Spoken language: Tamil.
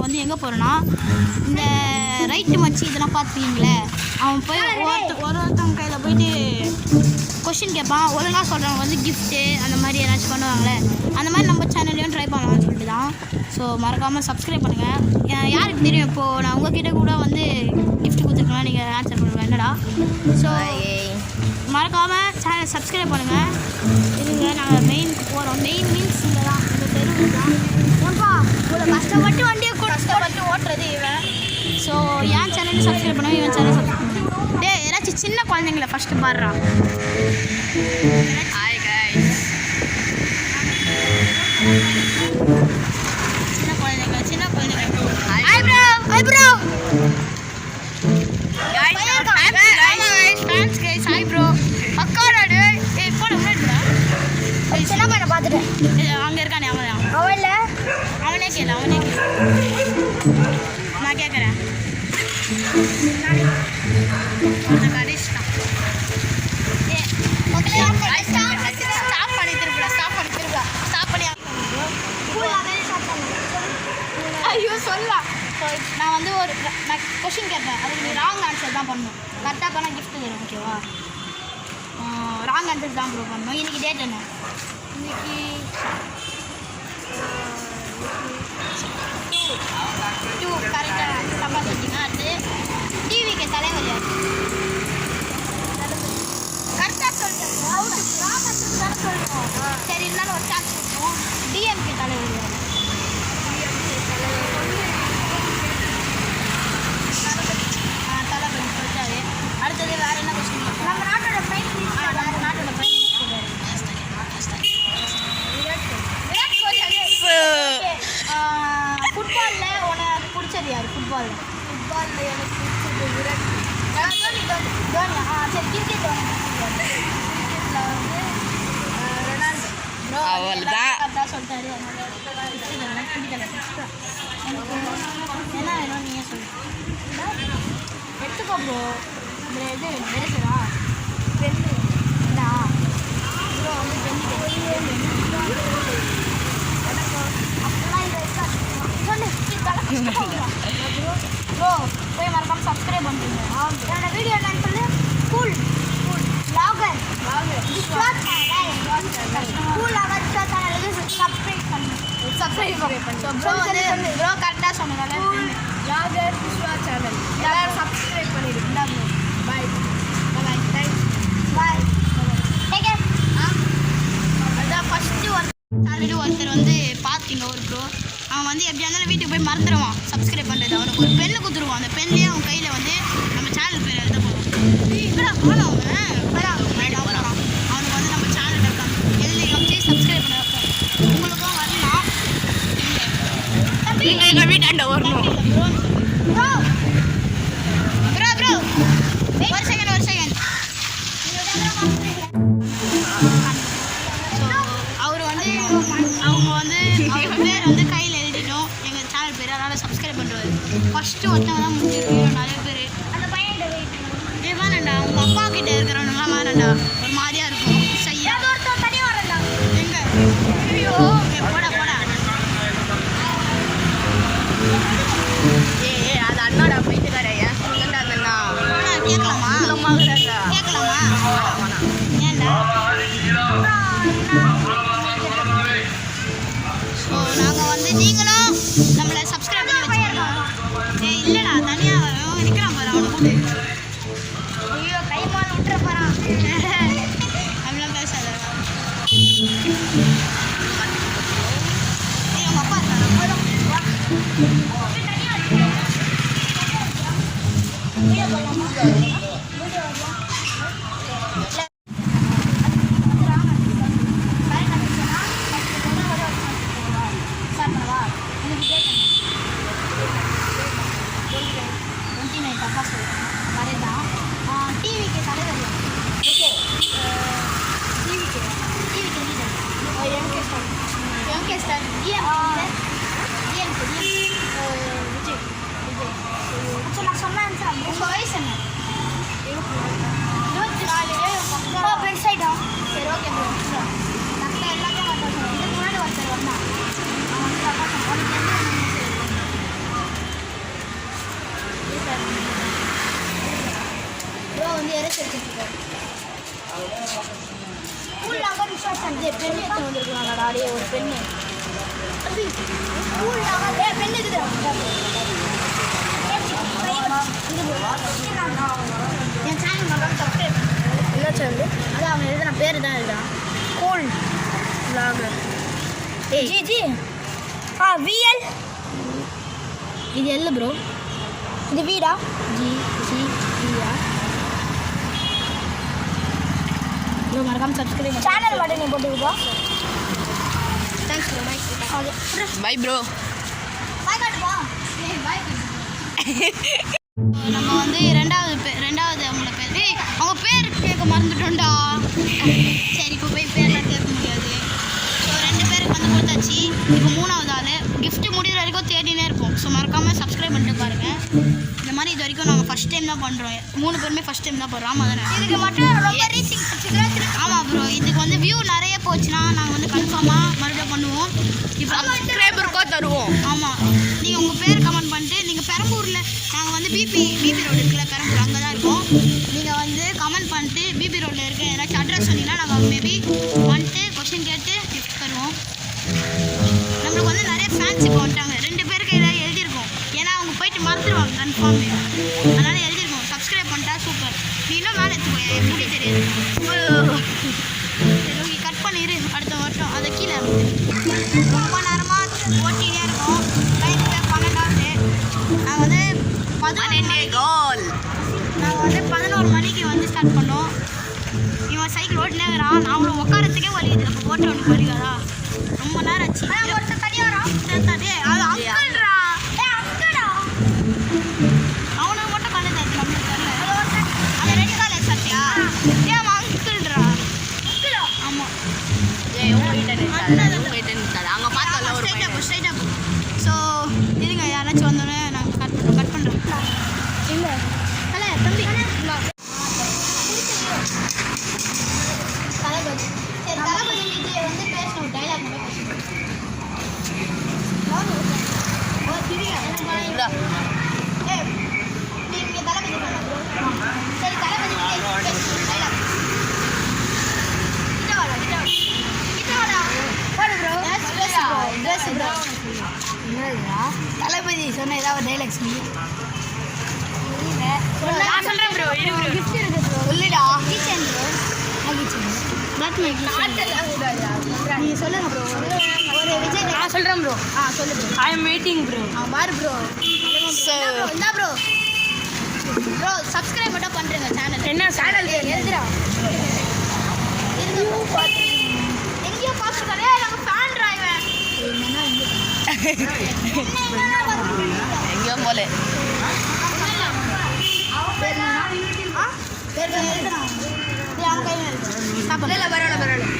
வந்து எங்கே போகிறோன்னா, இந்த ரைட்டு மச்சி இதெல்லாம் பார்த்துருக்கீங்களே, அவன் போய் ஒருத்தவங்க கையில் போயிட்டு கொஷின் கேட்பான். ஒழுங்காக சொல்கிறவங்க வந்து கிஃப்ட்டு அந்த மாதிரி ஏதாச்சும் பண்ணுவாங்களே, அந்த மாதிரி நம்ம சேனல்லையும் ட்ரை பண்ணலாம்னு சொல்லிட்டு தான். ஸோ மறக்காமல் சப்ஸ்கிரைப் பண்ணுங்கள். யாருக்கு தெரியும், இப்போது நான் உங்ககிட்ட கூட வந்து கிஃப்ட் கொடுத்துருக்கலாம், நீங்கள் ஆன்சர் பண்ணுவேன் என்னடா. ஸோ மறக்காமல் சேனலை சப்ஸ்கிரைப் பண்ணுங்கள். இதுங்க நாங்கள் மெயின் போகிறோம். மெயின் மீன்ஸ் இங்கே தான், இந்த தெருவில் தான். ஏன்பா இவ்வளோ கஷ்டப்பட்டு வண்டியை கஷ்டப்பட்டு ஓட்டுறது இவன். ஸோ என் சேனல் சப்ஸ்கிரைப் பண்ணுவேன், இவன் சேனல் சப்ஸ்கிரைப் பண்ணுவேன். டே ஏதாச்சும் சின்ன குழந்தைங்கள ஃபஸ்ட்டு பாடுறான். Hi guys. சின்ன குழந்தைங்க hi bro. Hi bro fans guys. Hi bro. பக்காராடு. ஏய் போட முன்னாடிடா. சின்ன பையனை பார்த்துட்டேன். அங்கே இருக்கானே அவன். அவன் இல்லை, அவனே கேளு. நான் கேட்குறேன். கடைசிதான். ஸ்டாப் பண்ணி திருப்பா. ஐயோ சொல்லலாம். ஸோ நான் வந்து நான் கொஷின் கேட்பேன், அதுக்கு நீ ராங் ஆன்சர் தான் பண்ணணும். கரெக்டாக பண்ணால் கிஃப்ட் தரும், ஓகேவா? ராங் ஆன்சர் தான் ப்ரோ பண்ணணும். இன்றைக்கி டேட் என்ன? இன்னைக்கு 2 கரெக்டாக தப்பாக சொல்லிட்டீங்கன்னா அடுத்து டிவிக்கு தலைவர் யார்? கரெக்டாக சொல்லிட்டேன். சரி இருந்தாலும் ஒரு சான்ஸ் கொடுப்போம். டிஎம்கே தலைவர் யார்? தளபதி சொல்லிட்டாரு. அடுத்தது வேறு என்ன கொஸ்டின்? நம்ம நாட்டோட பிரைம் மினிஸ்டர். நாட்டோட பிரைம் மினிஸ்டர் விராட் கோலி. ஃபுட்பாலில் உனக்கு பிடிச்சது யார்? ஃபுட்பாலில் எனக்கு பிடிச்சது விராட் தோனி. சரி கிரிக்கெட் கிரிக்கெட்டில் வந்து ரொனால்டோ. கரெக்டாக சொல்லிட்டாரு. என்ன வேணும் நீயே சொல்லு. எடுத்துக்கோ ப்ரோ. இது மெடிசனா? பெண்ணு இல்லா ப்ரோ வந்து பெண்ணு அப்படிலாம் இதை சொல்லு. ப்ரோ போய் மறக்காமல் சப்ஸ்கிரைப் பண்ணுறீங்க. என்னோட வீடியோ என்னன்னு சொல்லு. ஸ்கூல் லாகர் ஸ்கூல் லாகர் சேனலுக்கு சப்ஸ்கிரைப் பண்ணு. ஸோ ப்ரோ வந்து ப்ரோ கரெக்டாக சொன்னதால லாகர் விஸ்வா சேனல் எல்லாரும் சப்ஸ்கிரைப் பண்ணிடுங்க. Bye bye. Thanks. Bye. Take care. அதான் ஃபஸ்ட்டு ஒருத்தர் வந்து பார்த்தீங்க ஒரு ப்ரோ. அவன் வந்து எப்படியா இருந்தாலும் வீட்டுக்கு போய் மறந்துடுவான் சப்ஸ்கிரைப் பண்ணுறது. அவனுக்கு ஒரு பெண்ணு கொடுத்துருவான். அந்த பெண்லேயே அவன் கையில் வந்து நம்ம சேனல் பேர் எழுத போகிறோம். இப்படா போனோம் அவன். அவனுக்கு வந்து நம்ம சேனலில் எழுதி வச்சு சப்ஸ்கிரைப் பண்ண வைப்போம். உங்களுக்கும் வரலாம். எங்கள் வீட்டாண்ட வரணும். ப்ரோ ஒரு செகண்ட். ஸோ அவர் வந்து அவர் பேர் வந்து கையில் எழுதிட்டோம், எங்கள் சேனல் பேர். அதனால் சப்ஸ்கிரைப் பண்ணுறாரு. ஃபஸ்ட்டு ஒருத்தவங்க தான் முடிஞ்சிருக்கோம். நிறைய பேர் அந்த பையன் வேணாண்டா. உங்கள் அப்பா கிட்டே இருக்கிறவங்கலாம் வேணாண்டா. ஒரு மாதிரியாக இருக்கும். செய்யா தனியாக வரண்டா. எங்கே? ஐயோ போடா. அது அண்ணாடா போயிட்டுக்காரே. கேட்கலாமா? ஏன்டா? ஸோ நாங்கள் வந்து நீங்களும் நம்மளை சப்ஸ்கிரைப் பண்ணி வச்சுக்கணும். இல்லைடா தனியாக வரும். நிற்கிறான் பாரு அவனை கூட்டு. ஐயோ கைமால் விட்டுற போகிறான். அப்படிலாம் பேசாத. உங்கள் அப்பா இருக்காரா? டிவிக்கு தலைவர் எம்கே ஸ்டார் விஜய். நான் சொன்னேன் சார். உங்கள் வயசு என்ன? 24. ஃப்ரெண்ட்ஸ் ஆகிட்டோம். சரி ஓகே ப்ரோ. நான் எல்லாத்தையும் இதுக்கு முன்னாடி ஒருத்தர் வந்தான். அவன் வந்து பெண்ணு எடுத்து வந்துருக்குறாங்கடா டே ஒரு பெண்ணு பெண்ணு இருக்குது என் சேனல் நல்லா சப்ஸ்கிரைப் என்ன சேனல் அதான் அவன் எழுதுன பேர் தான் எழுதான் கூல் vlogger ஜி ஜி விஎல் இது எல்ல ப்ரோ இது வீடா ஜி சி வியா ப்ரோ மறக்காம சப்ஸ்கிரைப் சேனல் மட்டும் நீ போட்டுக்கோ thanks bro bye bro bye காட்டுப்பா பை நம்ம வந்து ரெண்டாவது அவங்கள பேர் அவங்க பேர் கேட்க மறந்துட்டோம்டா சரி இப்போ போய் பேர்லாம் கேட்க முடியாது ஸோ 2 பேருக்கு வந்து கொடுத்தாச்சு இப்போ 3வது ஆள் gift முடிகிற வரைக்கும் தேடினே இருப்போம் ஸோ மறக்காமல் சப்ஸ்கிரைப் பண்ணிட்டு பாருங்கள் இந்த மாதிரி இது வரைக்கும் நாங்கள் ஃபஸ்ட் டைம் தான் பண்ணுறோம் 3 பேருமே ஃபஸ்ட் டைம் தான் பண்ணுறோம் ஆமாம் தானே இதுக்கு மட்டும் ரொம்ப ரீச்சிங் ஆமாம் ப்ரோ இதுக்கு வந்து வியூ நிறைய போச்சுன்னா நாங்கள் வந்து கன்ஃபார்மாக மறுபடியும் பண்ணுவோம் இப்போ சப்ஸ்கிரைபருக்கோ தருவோம் ஆமாம் நீங்கள் உங்கள் பேர் கமெண்ட் பண்ணிட்டு நீங்கள் பெரம்பூரில் நாங்கள் வந்து பிபி ரோடு இருக்குல்ல பெரம்பூர் அங்கே தான் இருக்கோம் நீங்கள் வந்து கமெண்ட் பண்ணிட்டு பிபி ரோட்டில் இருக்க ஏதாச்சும் அட்ரஸ் சொன்னீங்கன்னா நாங்கள் மேபி வந்துட்டு கொஸ்டின் கேட்டு கிஃப்ட் தருவோம் நம்மளுக்கு வந்து நிறைய ஃபேன்ஸ் இப்போ வந்துட்டாங்க 2 பேருக்கு ஏதாவது எழுதியிருக்கோம் ஏன்னா அவங்க போயிட்டு மறந்துடுவாங்க கன்ஃபார்ம் அதனால் எழுதியிருக்கோம் சப்ஸ்கிரைப் பண்ணிட்டா சூப்பர் நீ இன்னும் மேலே எடுத்துக்கோ எப்படி தெரியாது சரி கட் பண்ணிடு அடுத்த வருஷம் அதை கீழே ரொம்ப நேரமாக ஓட்டிகிட்டே இருக்கோம் லைஃப் 12வது நாங்கள் வந்து 11 மணிக்கு வந்து ஸ்டார்ட் பண்ணோம் இவன் சைக்கிள் ஓட்டினே இருக்கிறான் அவனும் உட்காரத்துக்கே வலிக்குது அப்போ ஓட்ட ஒன்று வலிக்காதா ரொம்ப நேரம் ஆச்சு ஒருத்தர் தனியாக வரான் அது அங்கிள்ரா அவனை மட்டும் கண்ணு தருது நம்மளுக்கு தெரியல அது 2 கால் சாப்பிட்டியா ஏன் அங்கிள்ரா ஆமாம் அங்கே பார்த்தா ஸ்ட்ரைட்டாக ஸோ இருங்க யாராச்சும் வந்தோடனே நாங்கள் கட் பண்ணுறோம் இல்லை இல்லை தம்பி தளபதி சரி தளபதி இது வந்து பேசணும் டைலாக் நீங்கள் தளபதி சரி தளபதி பேசணும் டைலாக் தளபதி சொன்ன ஏதாவது டைலாக் சொல்லி நான் சொல்கிறேன் ப்ரோ கிஃப்ட் இருக்கு ப்ரோ சொல்லுடா கிச்சன் ப்ரோ நீ சொல்லுங்க ப்ரோ ஒரு விஜய் நான் சொல்கிறேன் ப்ரோ சொல்லு bro I am waiting bro பாரு ப்ரோ என்ன ப்ரோ ப்ரோ சப்ஸ்கிரைப் மட்டும் பண்ணுறேங்க சேனல் என்ன சேனல் எழுதுறா எங்கேயோ பார்த்து கிடையாது நாங்கள் ஃபேன் டிரைவர் எங்கேயோ போல பரவாயில்ல